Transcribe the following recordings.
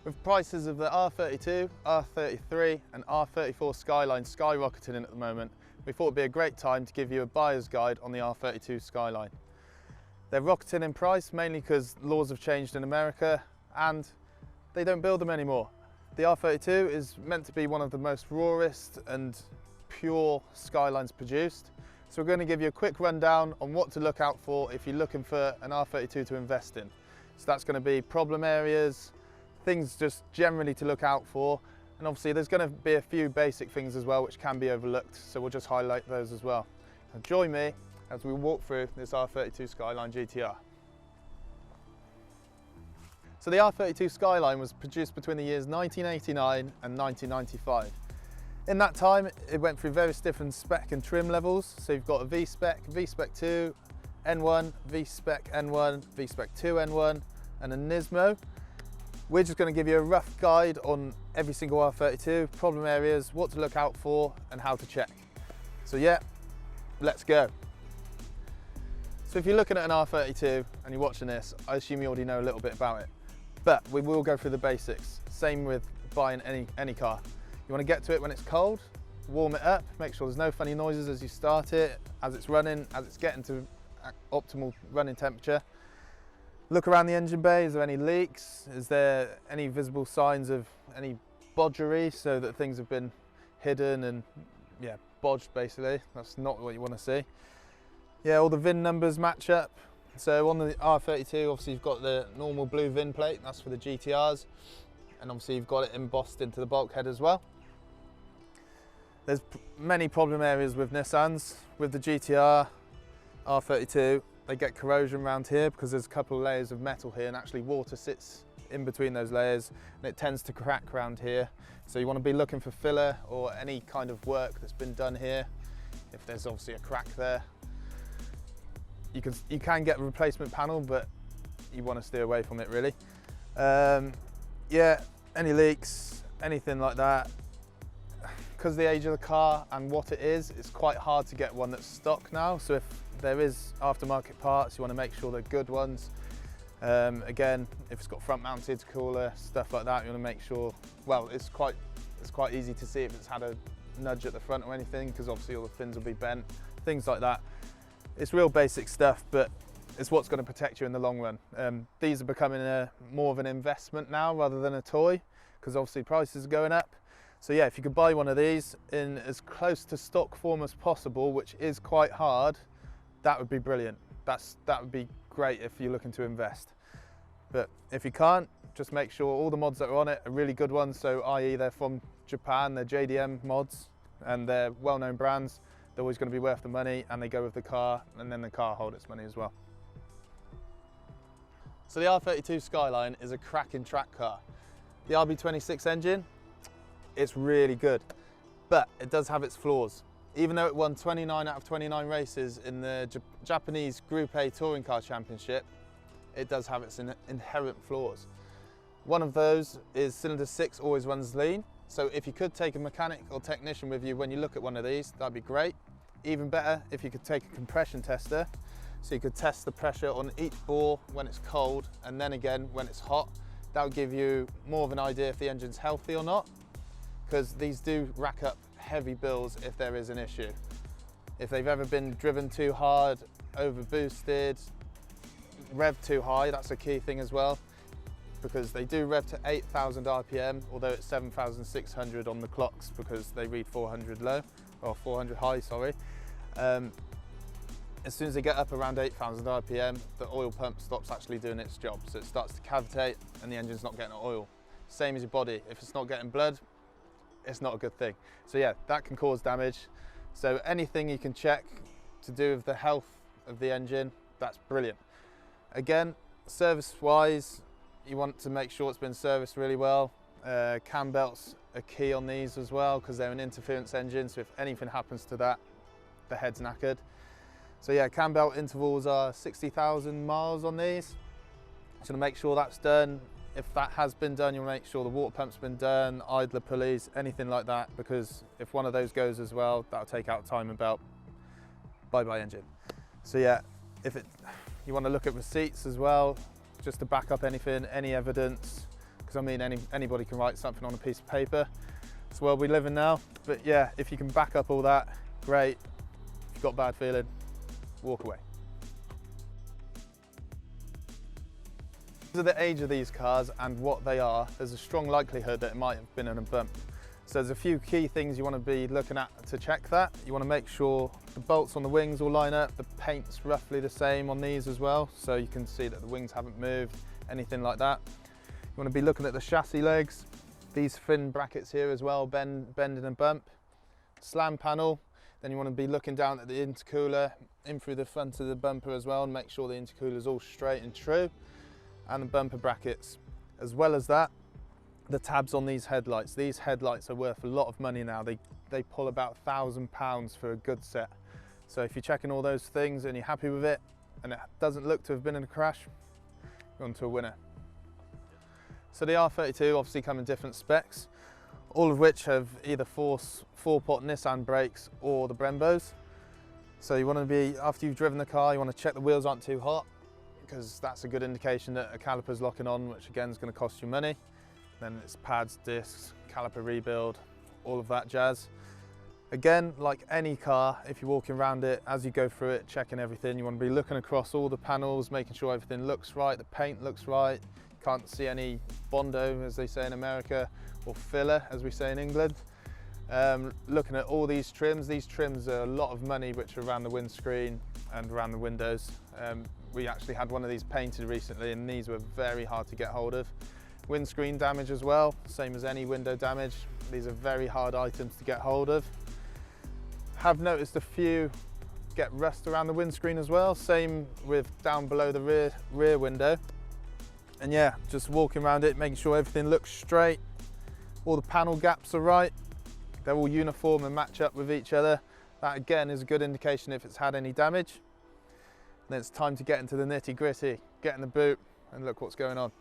With prices of the R32, R33 and R34 Skyline skyrocketing in at the moment, we thought it'd be a great time to give you a buyer's guide on the R32 Skyline. They're rocketing in price mainly because laws have changed in America and they don't build them anymore. The R32 is meant to be one of the most rawest and pure Skylines produced. So we're going to give you a quick rundown on what to look out for if you're looking for an R32 to invest in. So that's going to be problem areas, things just generally to look out for, and obviously there's going to be a few basic things as well which can be overlooked, so we'll just highlight those as well. Now join me as we walk through this R32 Skyline GTR. So the R32 Skyline was produced between the years 1989 and 1995. In that time it went through various different spec and trim levels, so you've got a V-Spec, V-Spec 2, N1, V-Spec N1, V-Spec 2 N1 and a Nismo. We're just going to give you a rough guide on every single R32, problem areas, what to look out for and how to check. So yeah, let's go. So if you're looking at an R32 and you're watching this, I assume you already know a little bit about it. But we will go through the basics. Same with buying any car. You want to get to it when it's cold, warm it up, make sure there's no funny noises as you start it, as it's running, as it's getting to optimal running temperature. Look around the engine bay, is there any leaks? Is there any visible signs of any bodgery, so that things have been hidden and yeah, bodged basically. That's not what you want to see. Yeah, all the VIN numbers match up. So on the R32, obviously you've got the normal blue VIN plate, that's for the GTRs. And obviously you've got it embossed into the bulkhead as well. There's many problem areas with Nissans. With the GTR, R32, they get corrosion around here because there's a couple of layers of metal here and actually water sits in between those layers and it tends to crack around here. So you want to be looking for filler or any kind of work that's been done here. If there's obviously a crack there, you can get a replacement panel, but you want to steer away from it really. Yeah, any leaks, anything like that. Because of the age of the car and what it is, it's quite hard to get one that's stock now. So if there is aftermarket parts, you want to make sure they're good ones. Again, if it's got front mounted cooler, stuff like that, you want to make sure, well, it's quite easy to see if it's had a nudge at the front or anything, because obviously all the fins will be bent, things like that. It's real basic stuff, but it's what's going to protect you in the long run. These are becoming more of an investment now rather than a toy, because obviously prices are going up. So yeah, if you could buy one of these in as close to stock form as possible, which is quite hard, that would be brilliant. That would be great if you're looking to invest. But if you can't, just make sure all the mods that are on it are really good ones. So i.e. they're from Japan, they're JDM mods and they're well-known brands. They're always going to be worth the money and they go with the car, and then the car hold its money as well. So the R32 Skyline is a cracking track car. The RB26 engine, it's really good, but it does have its flaws. Even though it won 29 out of 29 races in the Japanese Group A Touring Car Championship, it does have its inherent flaws. One of those is cylinder 6 always runs lean. So if you could take a mechanic or technician with you when you look at one of these, that'd be great. Even better if you could take a compression tester, so you could test the pressure on each bore when it's cold and then again when it's hot. That would give you more of an idea if the engine's healthy or not, because these do rack up heavy bills if there is an issue. If they've ever been driven too hard, over boosted, rev too high, that's a key thing as well, because they do rev to 8,000 RPM, although it's 7,600 on the clocks because they read 400 low, or 400 high, sorry. As soon as they get up around 8,000 RPM, the oil pump stops actually doing its job. So it starts to cavitate and the engine's not getting oil. Same as your body, if it's not getting blood, it's not a good thing. So yeah, that can cause damage. So anything you can check to do with the health of the engine, that's brilliant. Again, service-wise, you want to make sure it's been serviced really well. Cam belts are key on these as well because they're an interference engine, so if anything happens to that, the head's knackered. So yeah, cam belt intervals are 60,000 miles on these. So to make sure that's done. If that has been done, you'll make sure the water pump's been done, idler pulleys, anything like that, because if one of those goes as well, that'll take out timing belt. Bye-bye engine. So yeah, you want to look at receipts as well, just to back up anything, any evidence, because I mean anybody can write something on a piece of paper. It's the world we live in now. But yeah, if you can back up all that, great. If you've got a bad feeling, walk away. Because of the age of these cars and what they are, there's a strong likelihood that it might have been in a bump. So there's a few key things you want to be looking at to check that. You want to make sure the bolts on the wings all line up, the paint's roughly the same on these as well, so you can see that the wings haven't moved, anything like that. You want to be looking at the chassis legs, these fin brackets here as well, bend in a bump. Slam panel, then you want to be looking down at the intercooler, in through the front of the bumper as well, and make sure the intercooler is all straight and true, and the bumper brackets. As well as that, the tabs on these headlights. These headlights are worth a lot of money now. They pull about £1,000 for a good set. So if you're checking all those things and you're happy with it, and it doesn't look to have been in a crash, you're on to a winner. So the R32 obviously come in different specs, all of which have either four-pot Nissan brakes or the Brembos. So you want to be, after you've driven the car, you want to check the wheels aren't too hot, because that's a good indication that a caliper's locking on, which again is going to cost you money. Then it's pads, discs, caliper rebuild, all of that jazz. Again, like any car, if you're walking around it, as you go through it, checking everything, you want to be looking across all the panels, making sure everything looks right, the paint looks right. You can't see any Bondo, as they say in America, or filler, as we say in England. Looking at all these trims are a lot of money, which are around the windscreen and around the windows. We actually had one of these painted recently, and these were very hard to get hold of. Windscreen damage as well, same as any window damage. These are very hard items to get hold of. Have noticed a few get rust around the windscreen as well, same with down below the rear window. And yeah, just walking around it, making sure everything looks straight, all the panel gaps are right, they're all uniform and match up with each other. That again is a good indication if it's had any damage. And then it's time to get into the nitty gritty, get in the boot and look what's going on.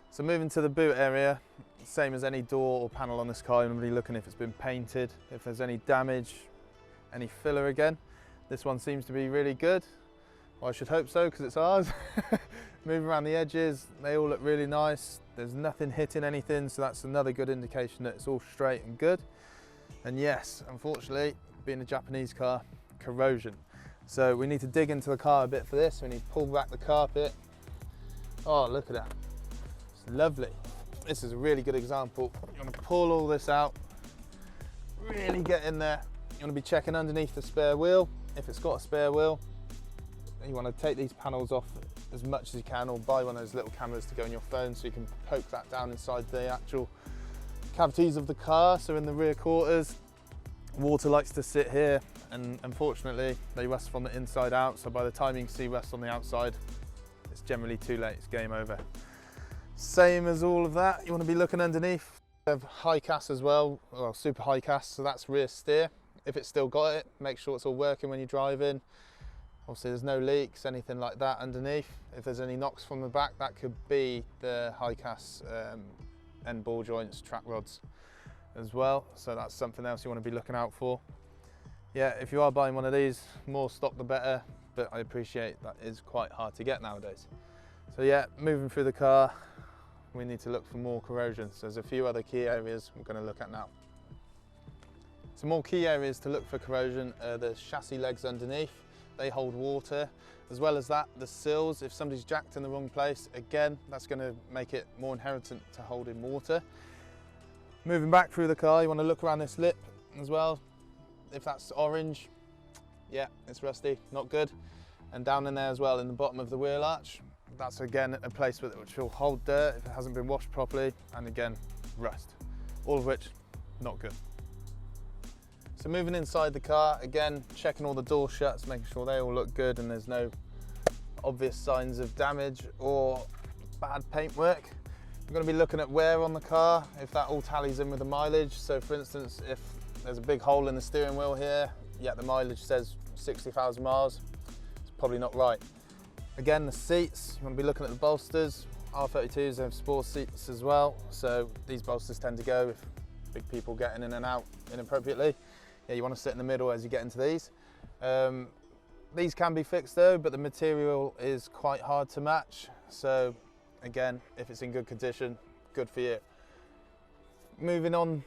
So moving to the boot area, same as any door or panel on this car, you're going to be looking if it's been painted, if there's any damage, any filler again. This one seems to be really good. Well, I should hope so, because it's ours. Moving around the edges, they all look really nice. There's nothing hitting anything, so that's another good indication that it's all straight and good. And yes, unfortunately, being a Japanese car, corrosion. So we need to dig into the car a bit for this. We need to pull back the carpet. Oh, look at that. Lovely. This is a really good example. You want to pull all this out, really get in there. You want to be checking underneath the spare wheel, if it's got a spare wheel. You want to take these panels off as much as you can, or buy one of those little cameras to go on your phone so you can poke that down inside the actual cavities of the car. So in the rear quarters, water likes to sit here, and unfortunately they rust from the inside out. So by the time you can see rust on the outside, it's generally too late, it's game over. Same as all of that, you want to be looking underneath. We have high cast as well, super high cast, so that's rear steer. If it's still got it, make sure it's all working when you're driving. Obviously there's no leaks, anything like that underneath. If there's any knocks from the back, that could be the high cast end ball joints, track rods as well. So that's something else you want to be looking out for. Yeah, if you are buying one of these, more stock the better, but I appreciate that is quite hard to get nowadays. So yeah, moving through the car, we need to look for more corrosion. So there's a few other key areas we're going to look at now. Some more key areas to look for corrosion are the chassis legs underneath. They hold water. As well as that, the sills, if somebody's jacked in the wrong place, again, that's going to make it more inherent to hold in water. Moving back through the car, you want to look around this lip as well. If that's orange, yeah, it's rusty, not good. And down in there as well, in the bottom of the wheel arch, that's again a place which will hold dirt if it hasn't been washed properly, and again, rust. All of which, not good. So moving inside the car, again, checking all the door shuts, making sure they all look good and there's no obvious signs of damage or bad paintwork. We're going to be looking at wear on the car, if that all tallies in with the mileage. So for instance, if there's a big hole in the steering wheel here, yeah, the mileage says 60,000 miles, it's probably not right. Again, the seats, you want to be looking at the bolsters. R32s have sport seats as well, so these bolsters tend to go if big people getting in and out inappropriately. Yeah, you want to sit in the middle as you get into these. These can be fixed though, but the material is quite hard to match. So again, if it's in good condition, good for you. Moving on,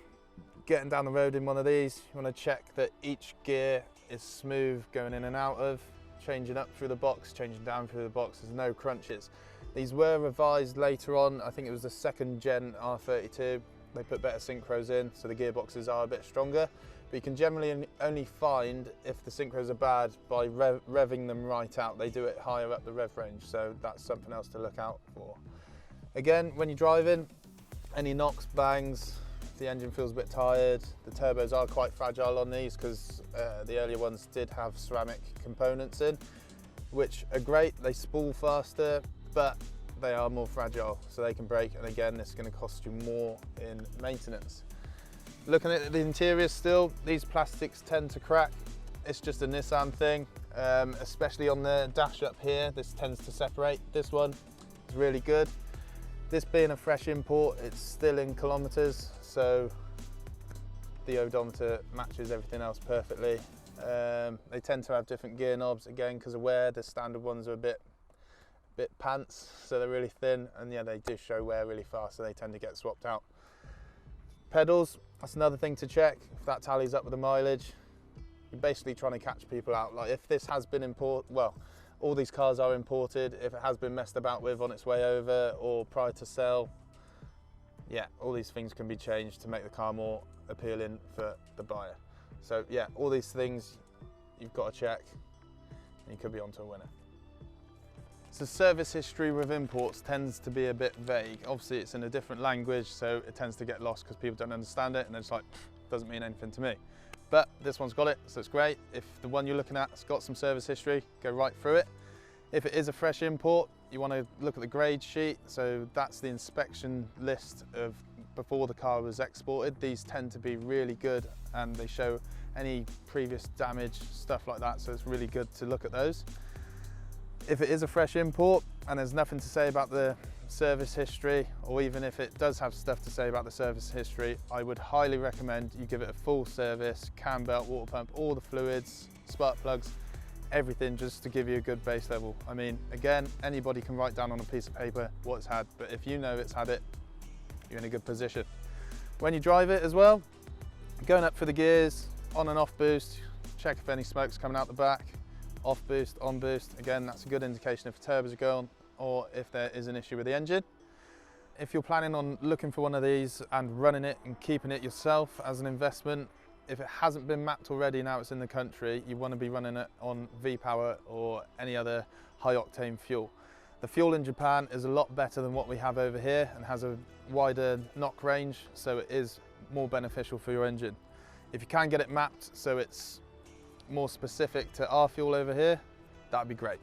getting down the road in one of these, you want to check that each gear is smooth going in and out of, changing up through the box, changing down through the box, there's no crunches. These were revised later on, I think it was the second gen R32, they put better synchros in, so the gearboxes are a bit stronger, but you can generally only find if the synchros are bad by revving them right out. They do it higher up the rev range, so that's something else to look out for. Again, when you're driving, any knocks, bangs, the engine feels a bit tired. The turbos are quite fragile on these because the earlier ones did have ceramic components in, which are great. They spool faster, but they are more fragile, so they can break. And again, this is going to cost you more in maintenance. Looking at the interior still, these plastics tend to crack. It's just a Nissan thing, especially on the dash up here. This tends to separate. This one is really good. This being a fresh import, it's still in kilometers, so the odometer matches everything else perfectly. They tend to have different gear knobs, again, because of wear. The standard ones are a bit pants, so they're really thin, and yeah, they do show wear really fast, so they tend to get swapped out. Pedals, that's another thing to check. If that tallies up with the mileage, you're basically trying to catch people out. Like if this has been imported, well, all these cars are imported. If it has been messed about with on its way over or prior to sale, yeah, all these things can be changed to make the car more appealing for the buyer. So yeah, all these things you've got to check and you could be onto a winner. So service history with imports tends to be a bit vague. Obviously it's in a different language, so it tends to get lost because people don't understand it and it's like, doesn't mean anything to me. But this one's got it, so it's great. If the one you're looking at has got some service history, go right through it. If it is a fresh import, you want to look at the grade sheet. So that's the inspection list of before the car was exported. These tend to be really good and they show any previous damage, stuff like that. So it's really good to look at those. If it is a fresh import and there's nothing to say about the service history, or even if it does have stuff to say about the service history, I would highly recommend you give it a full service, cam belt, water pump, all the fluids, spark plugs, everything, just to give you a good base level. I mean, again, anybody can write down on a piece of paper what it's had, but if you know it's had it, you're in a good position. When you drive it as well, going up for the gears, on and off boost, check if any smoke's coming out the back, off boost, on boost. Again, that's a good indication if the turbos are going or if there is an issue with the engine. If you're planning on looking for one of these and running it and keeping it yourself as an investment, if it hasn't been mapped already, now it's in the country, you want to be running it on V-Power or any other high octane fuel. The fuel in Japan is a lot better than what we have over here and has a wider knock range, so it is more beneficial for your engine. If you can get it mapped so it's more specific to our fuel over here, that'd be great.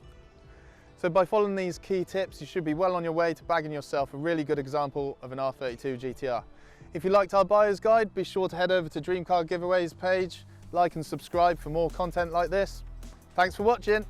So by following these key tips, you should be well on your way to bagging yourself a really good example of an R32 GTR. If you liked our buyer's guide, be sure to head over to Dream Car Giveaways page, like and subscribe for more content like this. Thanks for watching.